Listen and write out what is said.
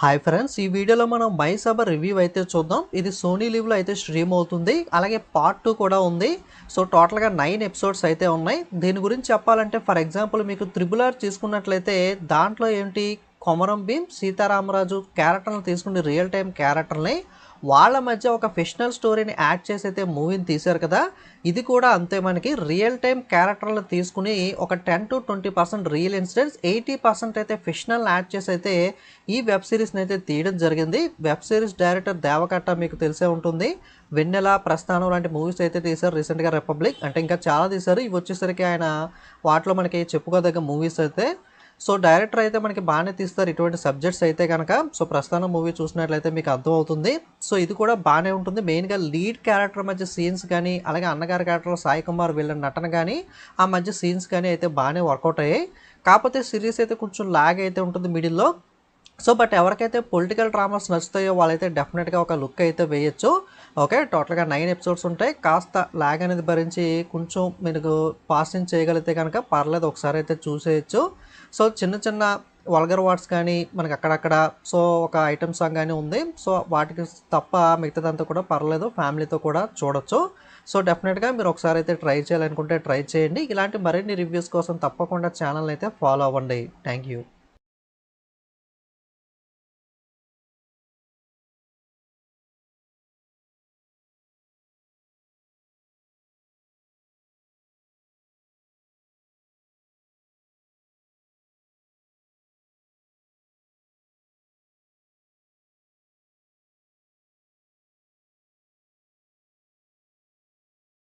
Hi friends, ఈ వీడియోలో మనం మై సభ రివ్యూ అయితే చూద్దాం. ఇది సోనీ లివ్లో అయితే స్ట్రీమ్ అవుతుంది. అలాగే పార్ట్ 2 కూడా ఉంది. సో టోటల్గా 9 ఎపిసోడ్స్ అయితే ఉన్నాయి. దీని గురించి చెప్పాలంటే ఫర్ ఎగ్జాంపుల్ మీకు త్రిబుల్ ఆర్ తీసుకున్నట్లయితే దాంట్లో ఏంటి కొమరం భీం సీతారామరాజు క్యారెక్టర్ని తీసుకుని రియల్ టైం క్యారెక్టర్ని వాళ్ళ మధ్య ఒక ఫిక్షనల్ స్టోరీని యాడ్ చేసి అయితే మూవీని తీశారు కదా. ఇది కూడా అంతే, మనకి రియల్ టైం క్యారెక్టర్లు తీసుకుని ఒక 10 to 20% రియల్ ఇన్సిడెంట్స్ 80% అయితే ఫిక్షనల్ యాడ్ చేసి అయితే ఈ వెబ్ సిరీస్ని అయితే తీయడం జరిగింది. వెబ్ సిరీస్ డైరెక్టర్ దేవకట్ట మీకు తెలిసే ఉంటుంది. వెన్నెల, ప్రస్థానం లాంటి మూవీస్ అయితే తీశారు. రీసెంట్గా రిపబ్లిక్ అంటే ఇంకా చాలా తీశారు. ఇవి వచ్చేసరికి ఆయన వాటిలో మనకి చెప్పుకోదగ్గ మూవీస్ అయితే. సో డైరెక్టర్ అయితే మనకి బాగానే తీస్తారు ఇటువంటి సబ్జెక్ట్స్ అయితే కనుక. సో ప్రస్థానం మూవీ చూసినట్లయితే మీకు అర్థమవుతుంది. సో ఇది కూడా బాగానే ఉంటుంది. మెయిన్గా లీడ్ క్యారెక్టర్ మధ్య సీన్స్ కానీ, అలాగే అన్నగారి క్యారెక్టర్ సాయి కుమార్ వీళ్ళ నటన కానీ, ఆ మధ్య సీన్స్ కానీ అయితే బాగానే వర్కౌట్ అయ్యాయి. కాకపోతే సిరీస్ అయితే కొంచెం లాగ్ అయితే ఉంటుంది మిడిల్లో. సో బట్ ఎవరికైతే పొలిటికల్ డ్రామాస్ నచ్చుతాయో వాళ్ళైతే డెఫినెట్గా ఒక లుక్ అయితే వేయచ్చు. ఓకే, టోటల్గా 9 ఎపిసోడ్స్ ఉంటాయి. కాస్త లాగ్ అనేది భరించి కొంచెం మీకు పాసింగ్ చేయగలిగితే కనుక పర్లేదు, ఒకసారి అయితే చూసేయచ్చు. సో చిన్న చిన్న వల్గర్ వర్డ్స్ కానీ మనకి అక్కడక్కడ సో ఒక ఐటమ్ సాంగ్ కానీ ఉంది. సో వాటికి తప్ప మిగతాదంతా కూడా పర్లేదు, ఫ్యామిలీతో కూడా చూడొచ్చు. సో డెఫినెట్గా మీరు ఒకసారి అయితే ట్రై చేయాలనుకుంటే ట్రై చేయండి. ఇలాంటి మరిన్ని రివ్యూస్ కోసం తప్పకుండా ఛానల్ అయితే ఫాలో అవ్వండి. Thank you.